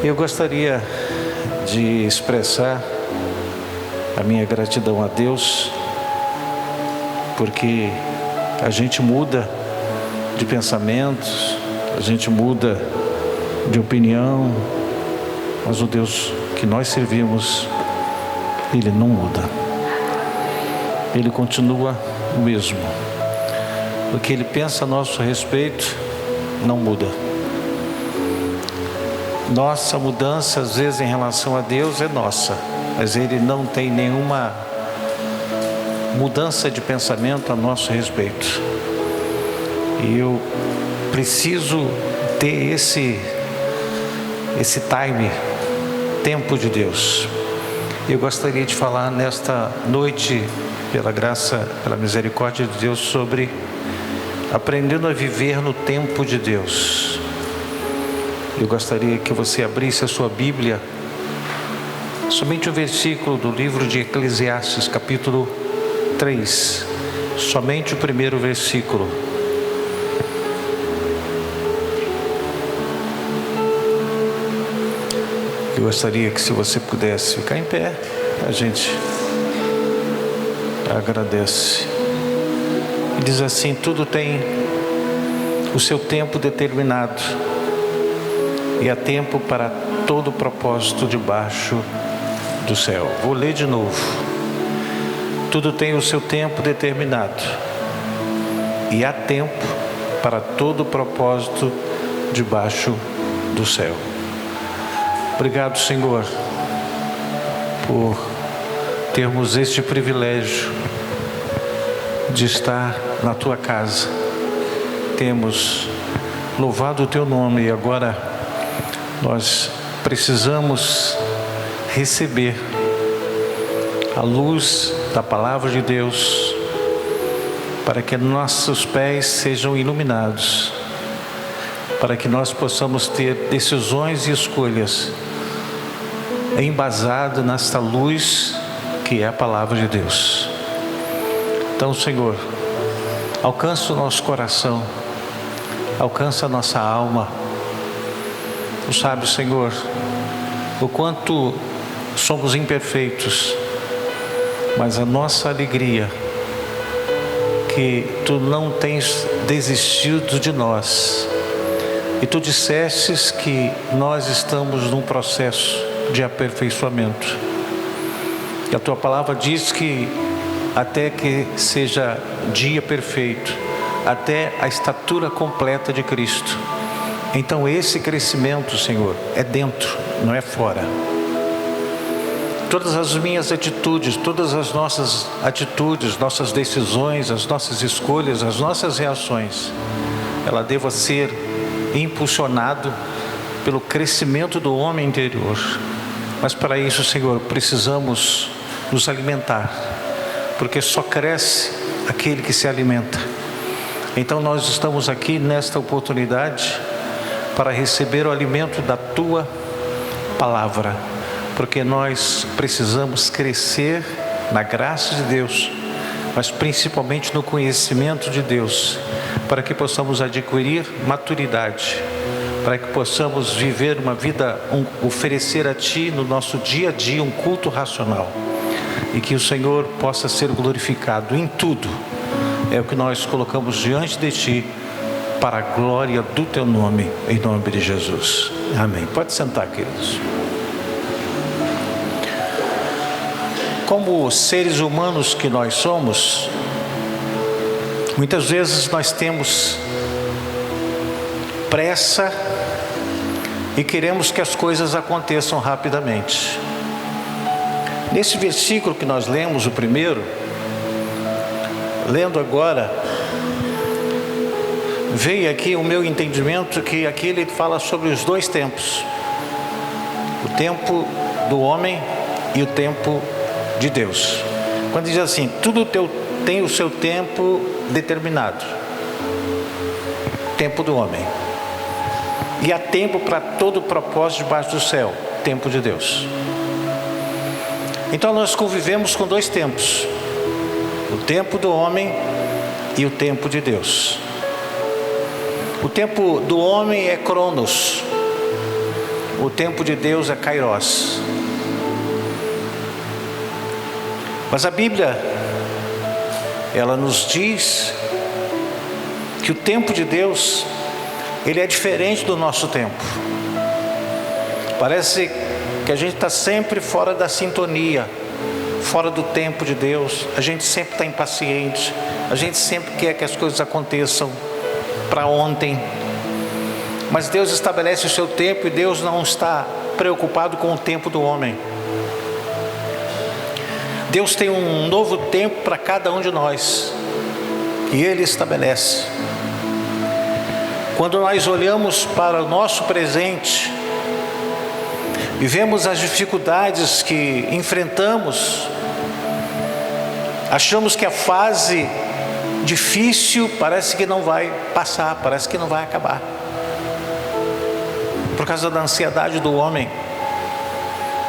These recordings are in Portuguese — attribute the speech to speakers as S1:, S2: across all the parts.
S1: Eu gostaria de expressar a minha gratidão a Deus, porque a gente muda de pensamentos, a gente muda de opinião, mas o Deus que nós servimos, Ele não muda. Ele continua o mesmo. O que Ele pensa a nosso respeito não muda. Nossa mudança, às vezes, em relação a Deus é nossa, mas Ele não tem nenhuma mudança de pensamento a nosso respeito. E eu preciso ter esse tempo de Deus. Eu gostaria de falar nesta noite, pela graça, pela misericórdia de Deus, sobre aprendendo a viver no tempo de Deus. Eu gostaria que você abrisse a sua Bíblia, somente um versículo do livro de Eclesiastes, capítulo 3, somente o primeiro versículo. Eu gostaria que, se você pudesse ficar em pé, a gente agradece. Diz assim: tudo tem o seu tempo determinado, e há tempo para todo propósito debaixo do céu. Vou ler de novo. Tudo tem o seu tempo determinado, e há tempo para todo propósito debaixo do céu. Obrigado, Senhor, por termos este privilégio de estar na Tua casa. Temos louvado o Teu nome e agora nós precisamos receber a luz da Palavra de Deus para que nossos pés sejam iluminados, para que nós possamos ter decisões e escolhas embasado nesta luz que é a Palavra de Deus. Então, Senhor, alcança o nosso coração, alcança a nossa alma. Tu sabes, Senhor, o quanto somos imperfeitos, mas a nossa alegria que Tu não tens desistido de nós. E Tu dissestes que nós estamos num processo de aperfeiçoamento. E a Tua palavra diz que até que seja dia perfeito, até a estatura completa de Cristo. Então esse crescimento, Senhor, é dentro, não é fora. Todas as minhas atitudes, todas as nossas atitudes, nossas decisões, as nossas escolhas, as nossas reações, ela deva ser impulsionado pelo crescimento do homem interior. Mas para isso, Senhor, precisamos nos alimentar, porque só cresce aquele que se alimenta. Então nós estamos aqui nesta oportunidade para receber o alimento da Tua Palavra, porque nós precisamos crescer na graça de Deus, mas principalmente no conhecimento de Deus, para que possamos adquirir maturidade, para que possamos viver uma vida, oferecer a Ti no nosso dia a dia um culto racional, e que o Senhor possa ser glorificado em tudo. É o que nós colocamos diante de Ti, para a glória do Teu nome, em nome de Jesus. Amém. Pode sentar, queridos. Como seres humanos que nós somos, muitas vezes nós temos pressa e queremos que as coisas aconteçam rapidamente. Nesse versículo que nós lemos, o primeiro, lendo agora, veio aqui o meu entendimento que aqui ele fala sobre os dois tempos: o tempo do homem e o tempo de Deus. Quando diz assim, tudo tem o seu tempo determinado, tempo do homem, e há tempo para todo propósito debaixo do céu, tempo de Deus. Então nós convivemos com dois tempos: o tempo do homem e o tempo de Deus. O tempo do homem é Cronos, O tempo de Deus é Kairos. Mas a Bíblia, ela nos diz que o tempo de Deus, ele é diferente do nosso tempo. Parece que a gente está sempre fora da sintonia, fora do tempo de Deus. A gente sempre está impaciente, a gente sempre quer que as coisas aconteçam para ontem. Mas Deus estabelece o seu tempo e Deus não está preocupado com o tempo do homem. Deus tem um novo tempo para cada um de nós e Ele estabelece. Quando nós olhamos para o nosso presente e vemos as dificuldades que enfrentamos, achamos que a fase difícil parece que não vai passar, parece que não vai acabar. Por causa da ansiedade do homem,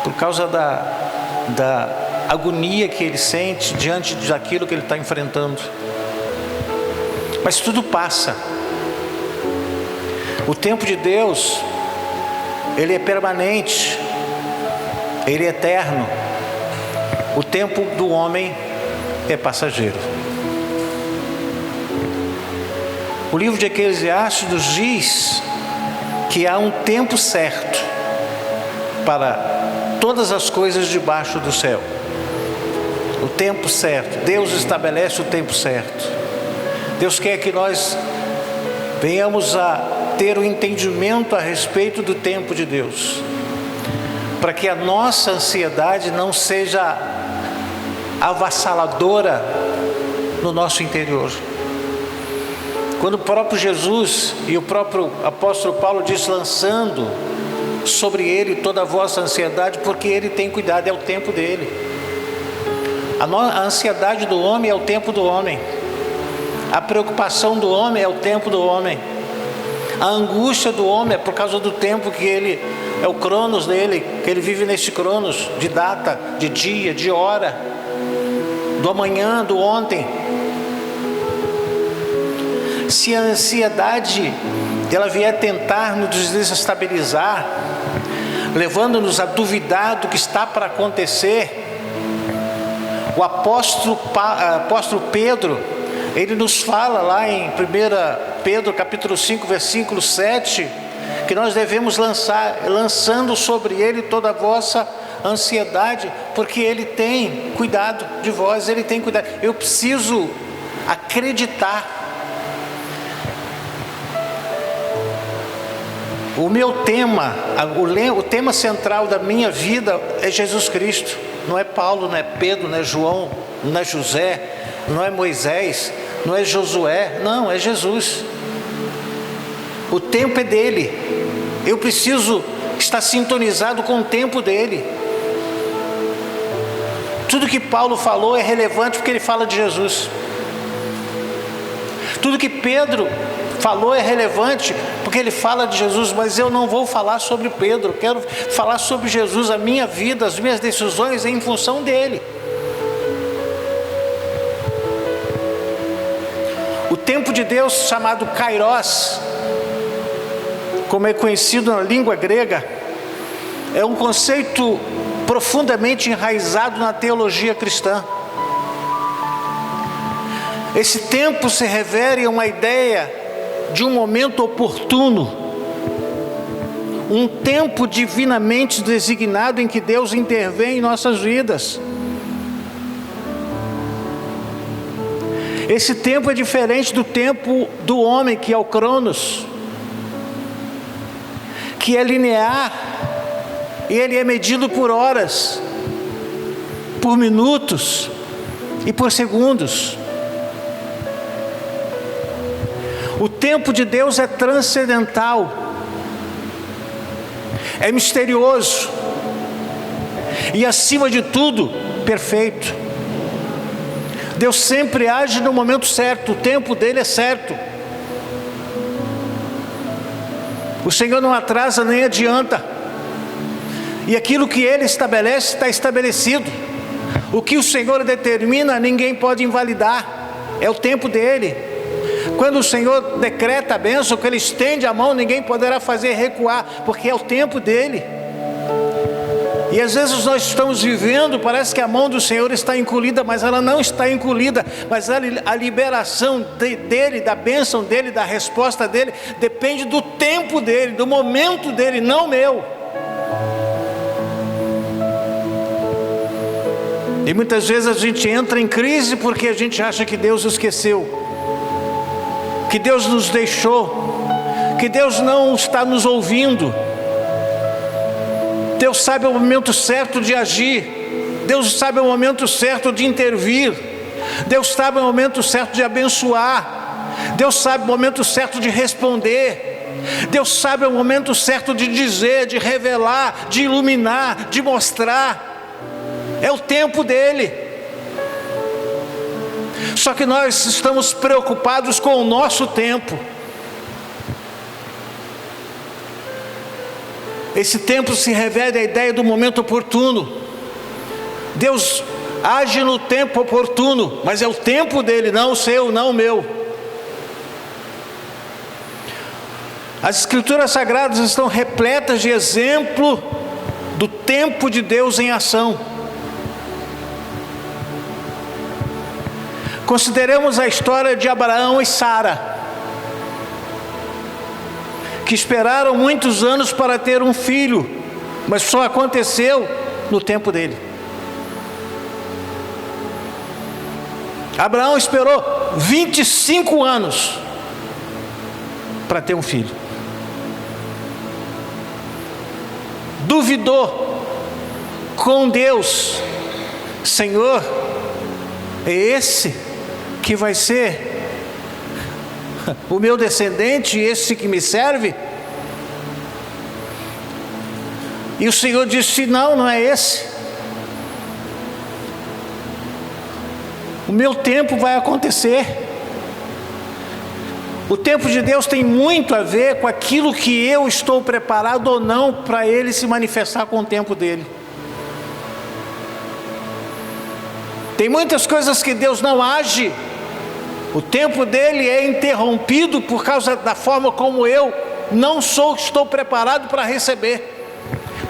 S1: por causa da agonia que ele sente diante daquilo que ele está enfrentando. Mas tudo passa. O tempo de Deus, ele é permanente, ele é eterno. O tempo do homem é passageiro. O livro de Eclesiastes nos diz que há um tempo certo para todas as coisas debaixo do céu. O tempo certo. Deus estabelece o tempo certo. Deus quer que nós venhamos a ter o entendimento a respeito do tempo de Deus, para que a nossa ansiedade não seja avassaladora no nosso interior. Quando o próprio Jesus e o próprio apóstolo Paulo diz, lançando sobre ele toda a vossa ansiedade, porque ele tem cuidado, é o tempo dele. A ansiedade do homem é o tempo do homem. A preocupação do homem é o tempo do homem. A angústia do homem é por causa do tempo que ele, é o cronos dele, que ele vive neste cronos, de data, de dia, de hora, do amanhã, do ontem. Se a ansiedade, ela vier tentar nos desestabilizar, levando-nos a duvidar do que está para acontecer, o apóstolo Pedro, ele nos fala lá em 1 Pedro capítulo 5, versículo 7, que nós devemos lançando sobre ele toda a vossa ansiedade, porque ele tem cuidado de vós, ele tem cuidado. Eu preciso acreditar. O meu tema, o tema central da minha vida é Jesus Cristo. Não é Paulo, não é Pedro, não é João, não é José, não é Moisés, não é Josué, não, é Jesus. O tempo é dele. Eu preciso estar sintonizado com o tempo dele. Tudo que Paulo falou é relevante porque ele fala de Jesus. Tudo que Pedro falou é relevante porque ele fala de Jesus, mas eu não vou falar sobre Pedro, eu quero falar sobre Jesus. A minha vida, as minhas decisões é em função dele. O tempo de Deus, chamado Kairos, como é conhecido na língua grega, é um conceito profundamente enraizado na teologia cristã. Esse tempo se refere a uma ideia de um momento oportuno, um tempo divinamente designado em que Deus intervém em nossas vidas. Esse tempo é diferente do tempo do homem, que é o Cronos, que é linear, e ele é medido por horas, por minutos e por segundos. O tempo de Deus é transcendental, é misterioso e, acima de tudo, perfeito. Deus sempre age no momento certo, o tempo dele é certo. O Senhor não atrasa nem adianta, e aquilo que ele estabelece está estabelecido. O que o Senhor determina, ninguém pode invalidar, é o tempo dele. Quando o Senhor decreta a bênção, que Ele estende a mão, ninguém poderá fazer recuar, porque é o tempo dEle. E às vezes nós estamos vivendo, parece que a mão do Senhor está encolhida, mas ela não está encolhida. Mas a liberação dEle, da bênção dEle, da resposta dEle, depende do tempo dEle, do momento dEle, não meu. E muitas vezes a gente entra em crise porque a gente acha que Deus esqueceu, que Deus nos deixou, que Deus não está nos ouvindo. Deus sabe o momento certo de agir, Deus sabe o momento certo de intervir, Deus sabe o momento certo de abençoar, Deus sabe o momento certo de responder, Deus sabe o momento certo de dizer, de revelar, de iluminar, de mostrar. É o tempo dEle. Só que nós estamos preocupados com o nosso tempo. Esse tempo se revela a ideia do momento oportuno. Deus age no tempo oportuno, mas é o tempo dEle, não o seu, não o meu. As Escrituras Sagradas estão repletas de exemplo do tempo de Deus em ação. Consideremos a história de Abraão e Sara, que esperaram muitos anos para ter um filho, mas só aconteceu no tempo dele. Abraão esperou 25 anos para ter um filho. Duvidou com Deus: Senhor, é esse que vai ser o meu descendente, esse que me serve? E o Senhor disse: não, não é esse. O meu tempo vai acontecer. O tempo de Deus tem muito a ver com aquilo que eu estou preparado ou não para Ele se manifestar com o tempo dEle. Tem muitas coisas que Deus não age, o tempo dEle é interrompido por causa da forma como eu não estou preparado para receber,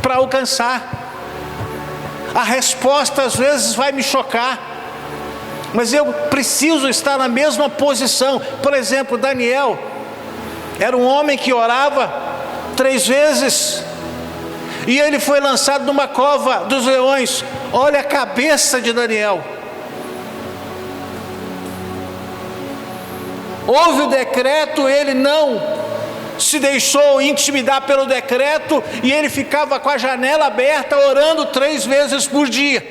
S1: para alcançar. A resposta às vezes vai me chocar, mas eu preciso estar na mesma posição. Por exemplo, Daniel era um homem que orava 3 vezes, e ele foi lançado numa cova dos leões. Olha a cabeça de Daniel. Houve o decreto, ele não se deixou intimidar pelo decreto, e ele ficava com a janela aberta, orando 3 vezes por dia.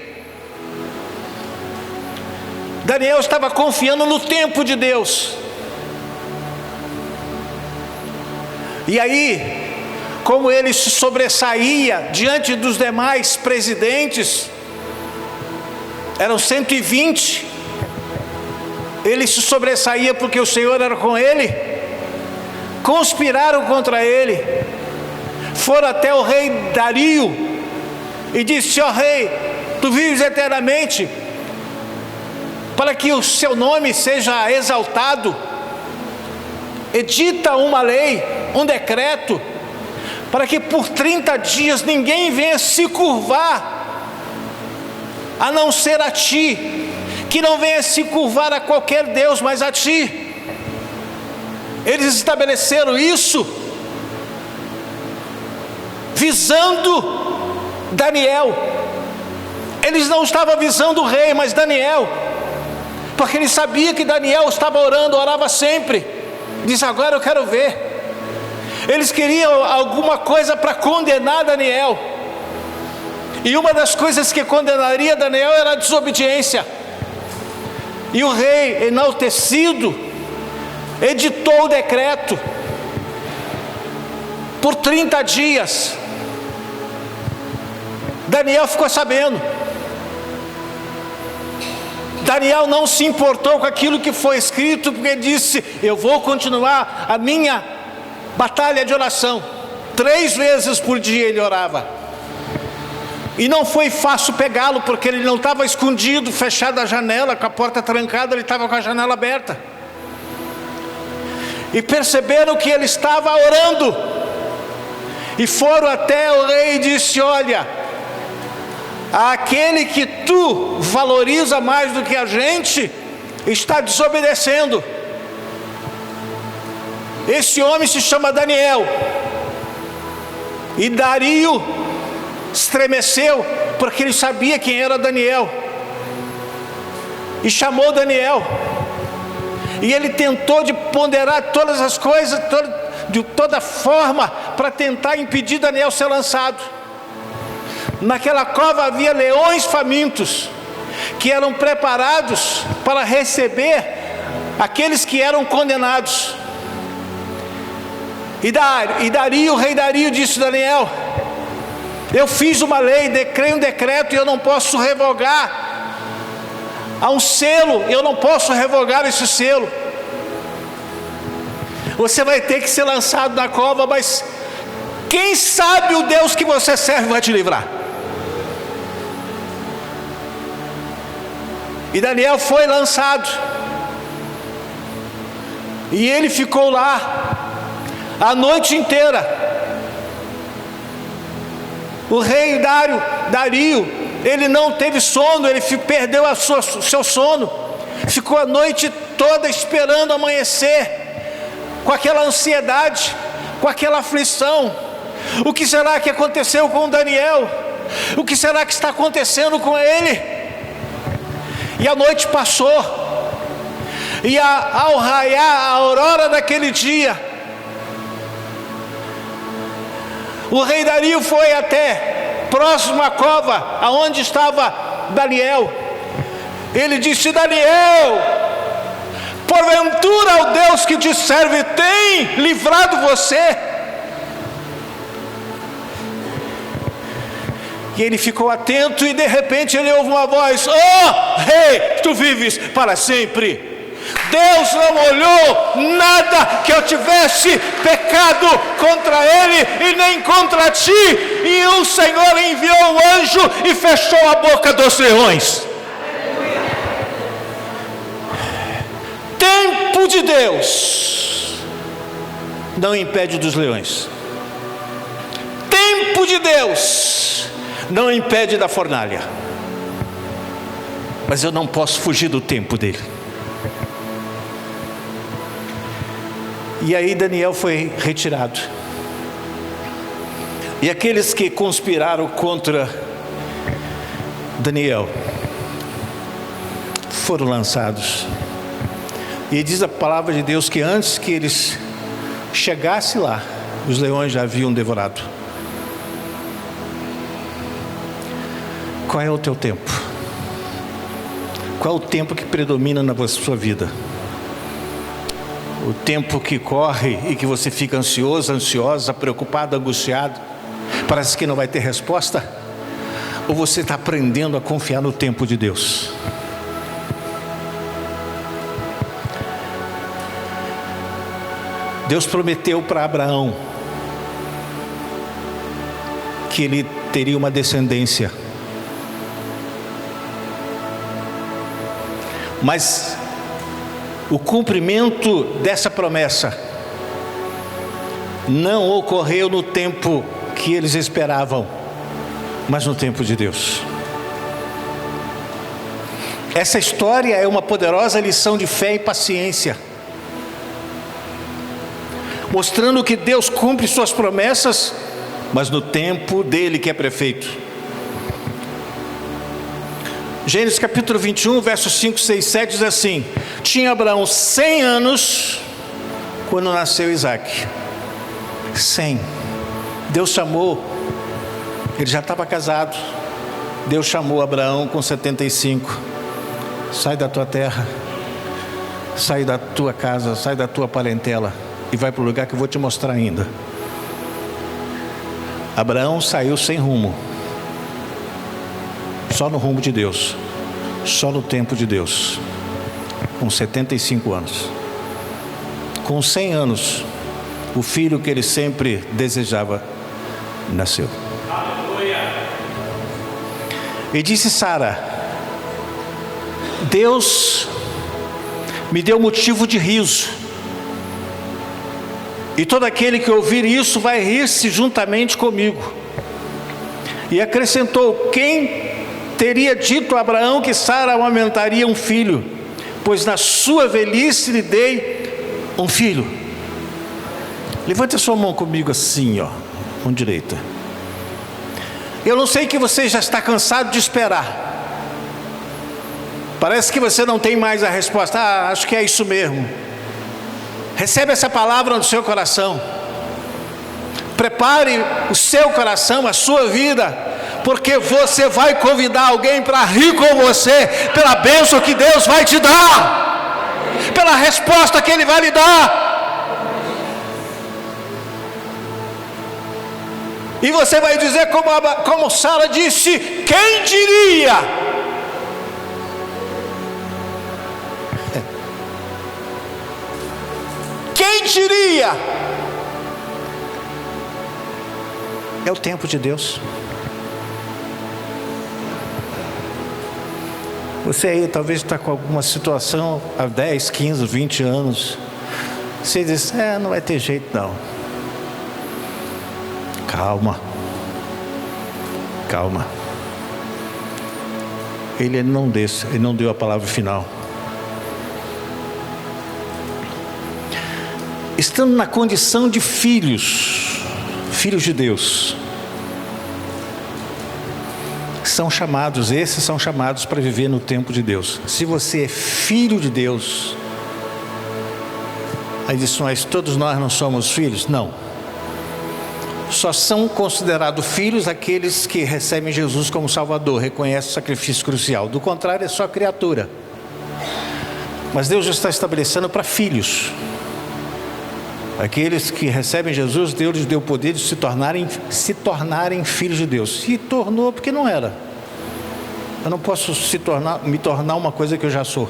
S1: Daniel estava confiando no tempo de Deus. E aí, como ele se sobressaía diante dos demais presidentes, eram 120, ele se sobressaía porque o Senhor era com ele. Conspiraram contra ele, foram até o rei Dario e disse: ó rei, tu vives eternamente, para que o seu nome seja exaltado, edita uma lei, um decreto, para que por 30 dias ninguém venha se curvar, a não ser a ti, que não venha se curvar a qualquer Deus, mas a ti. Eles estabeleceram isso visando Daniel. Eles não estavam visando o rei, mas Daniel, porque ele sabia que Daniel estava orando, orava sempre. Diz: agora eu quero ver. Eles queriam alguma coisa para condenar Daniel, e uma das coisas que condenaria Daniel era a desobediência. E o rei, enaltecido, editou o decreto por 30 dias. Daniel ficou sabendo. Daniel não se importou com aquilo que foi escrito, porque disse: eu vou continuar a minha batalha de oração. 3 vezes por dia ele orava. E não foi fácil pegá-lo, porque ele não estava escondido, fechado a janela, com a porta trancada, ele estava com a janela aberta. e perceberam que ele estava orando, e foram até o rei e disse: olha, aquele que tu valoriza mais do que a gente está desobedecendo. Esse homem se chama Daniel. E Dario estremeceu, porque ele sabia quem era Daniel, e chamou Daniel, e ele tentou de ponderar todas as coisas, de toda forma, para tentar impedir Daniel ser lançado. Naquela cova havia leões famintos, que eram preparados para receber aqueles que eram condenados. E Dario, o rei Dario disse a Daniel: eu fiz uma lei, decrei um decreto, e eu não posso revogar. Há um selo, eu não posso revogar esse selo. Você vai ter que ser lançado na cova, mas quem sabe o Deus que você serve vai te livrar. E Daniel foi lançado, e ele ficou lá a noite inteira. O rei Dario, ele não teve sono, ele perdeu o seu sono, ficou a noite toda esperando amanhecer, com aquela ansiedade, com aquela aflição. O que será que aconteceu com Daniel? O que será que está acontecendo com ele? E a noite passou, e ao raiar a aurora daquele dia, o rei Dario foi até próximo à cova aonde estava Daniel. Ele disse: Daniel, porventura o Deus que te serve tem livrado você? E ele ficou atento, e de repente ele ouve uma voz: oh rei, tu vives para sempre. Deus não olhou nada que eu tivesse pecado contra ele e nem contra ti, e o Senhor enviou um anjo e fechou a boca dos leões. Tempo de Deus não impede dos leões. Tempo de Deus não impede da fornalha. Mas eu não posso fugir do tempo dele. E aí Daniel foi retirado, e aqueles que conspiraram contra Daniel foram lançados. E diz a palavra de Deus que antes que eles chegassem lá, os leões já haviam devorado. Qual é o teu tempo? Qual é o tempo que predomina na sua vida? O tempo que corre e que você fica ansioso, ansiosa, preocupado, angustiado, parece que não vai ter resposta? Ou você está aprendendo a confiar no tempo de Deus? Deus prometeu para Abraão que ele teria uma descendência, mas o cumprimento dessa promessa não ocorreu no tempo que eles esperavam, mas no tempo de Deus. Essa história é uma poderosa lição de fé e paciência, mostrando que Deus cumpre suas promessas, mas no tempo dele que é perfeito. Gênesis capítulo 21, versos 5, 6, 7 diz assim: tinha Abraão 100 anos quando nasceu Isaque. 100. Deus chamou, ele já estava casado. Deus chamou Abraão com 75. Sai da tua terra, sai da tua casa, sai da tua parentela e vai para o lugar que eu vou te mostrar ainda. Abraão saiu sem rumo, só no rumo de Deus, só no tempo de Deus, com 75 anos. Com 100 anos, o filho que ele sempre desejava nasceu. E disse Sara: Deus me deu motivo de riso,
S2: E todo aquele que ouvir isso vai rir-se juntamente comigo. E acrescentou: quem teria dito a Abraão que Sara amamentaria um filho? Pois na sua velhice lhe dei um filho. Levante a sua mão comigo assim, ó, mão direita. Eu não sei que você já está cansado de esperar. Parece que você não tem mais a resposta. Acho que é isso mesmo. Recebe essa palavra no seu coração. Prepare o seu coração, a sua vida, porque você vai convidar alguém para rir com você, pela bênção que Deus vai te dar, pela resposta que Ele vai lhe dar. E você vai dizer como Sara disse: quem diria? Quem diria? É o tempo de Deus. Você aí talvez está com alguma situação há 10, 15, 20 anos. Você diz: não vai ter jeito não. Calma. Calma. Ele não deu a palavra final. Estando na condição de filhos de Deus, esses são chamados para viver no tempo de Deus. Se você é filho de Deus, aí diz: todos nós não somos filhos? Não. Só são considerados filhos aqueles que recebem Jesus como Salvador, reconhecem o sacrifício crucial. Do contrário, é só criatura. Mas Deus já está estabelecendo para filhos. Aqueles que recebem Jesus, Deus lhes deu o poder de se tornarem filhos de Deus. Se tornou porque não era. Eu não posso me tornar uma coisa que eu já sou.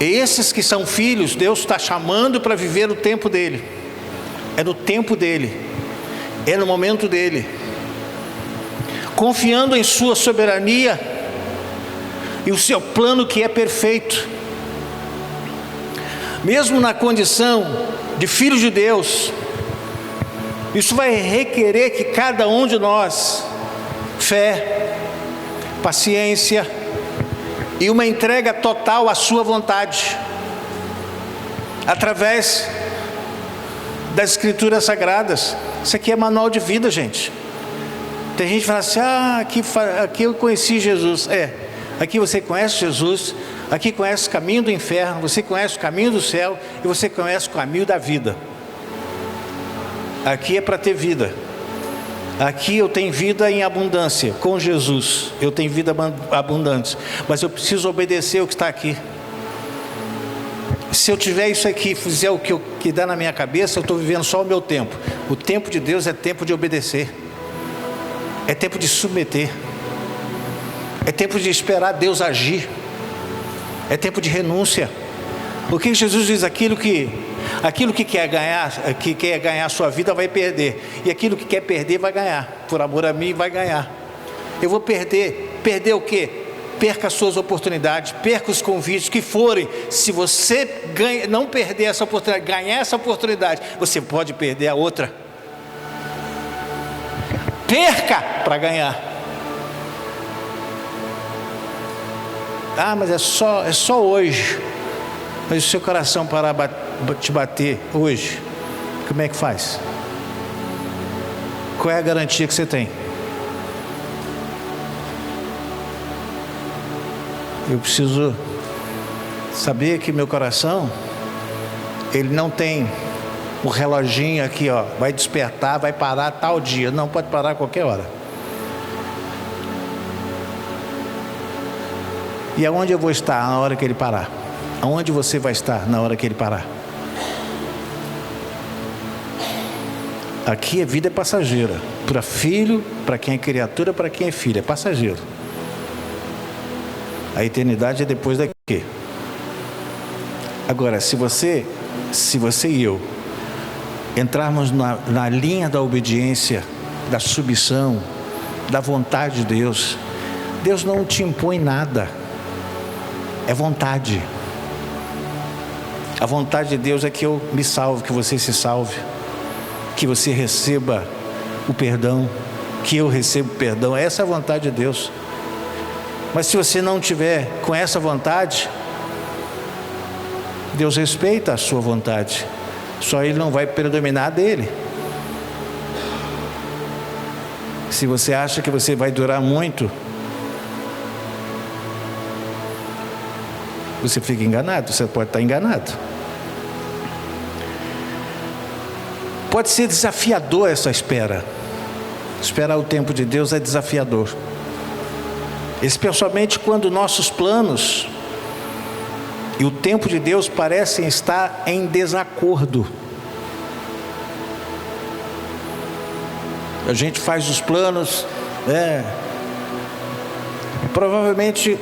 S2: E esses que são filhos, Deus está chamando para viver o tempo dele. É no tempo dele. É no momento dele. Confiando em sua soberania e o seu plano que é perfeito. Mesmo na condição de filhos de Deus, isso vai requerer que cada um de nós, fé, paciência e uma entrega total à sua vontade, através das Escrituras Sagradas. Isso aqui é manual de vida, gente. Tem gente que fala assim: aqui eu conheci Jesus. Aqui você conhece Jesus, aqui conhece o caminho do inferno, você conhece o caminho do céu e você conhece o caminho da vida. Aqui é para ter vida. Aqui eu tenho vida em abundância com Jesus. Eu tenho vida abundante, mas eu preciso obedecer o que está aqui. Se eu tiver isso aqui, fizer o que dá na minha cabeça, eu estou vivendo só o meu tempo. O tempo de Deus é tempo de obedecer, é tempo de submeter, é tempo de esperar Deus agir, é tempo de renúncia. Porque Jesus diz: aquilo que quer ganhar a sua vida vai perder, e aquilo que quer perder vai ganhar. Por amor a mim vai ganhar. Eu vou perder o quê? Perca as suas oportunidades, perca os convites que forem. Se você não perder essa oportunidade, ganhar essa oportunidade, você pode perder a outra. Perca para ganhar. Mas é só hoje. Mas se o seu coração parar te bater hoje, como é que faz? Qual é a garantia que você tem? Eu preciso saber que meu coração, ele não tem o reloginho aqui, vai despertar, vai parar tal dia. Não, pode parar a qualquer hora. E aonde eu vou estar na hora que ele parar? Aonde você vai estar na hora que ele parar? Aqui a vida é passageira. Para filho, para quem é criatura, para quem é filho, é passageiro. A eternidade é depois daqui. Agora, se você e eu entrarmos na linha da obediência, da submissão, da vontade de Deus, Deus não te impõe nada. É vontade. A vontade de Deus é que eu me salve, que você se salve, que você receba o perdão, que eu receba o perdão. Essa é a vontade de Deus. Mas se você não tiver com essa vontade, Deus respeita a sua vontade, só Ele não vai predominar dele. Se você acha que você vai durar muito, você fica enganado, você pode estar enganado. Pode ser desafiador essa espera. Esperar o tempo de Deus é desafiador. Especialmente quando nossos planos e o tempo de Deus parecem estar em desacordo. A gente faz os planos, provavelmente,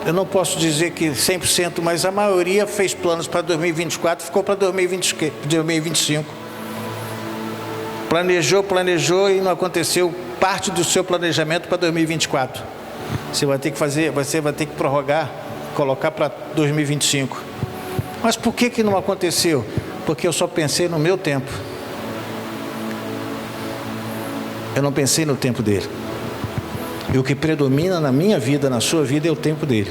S2: eu não posso dizer que 100%, mas a maioria fez planos para 2024, ficou para 2025. Planejou e não aconteceu parte do seu planejamento para 2024. Você vai ter que prorrogar, colocar para 2025. Mas por que não aconteceu? Porque eu só pensei no meu tempo. Eu não pensei no tempo dele. E o que predomina na minha vida, na sua vida, é o tempo dele.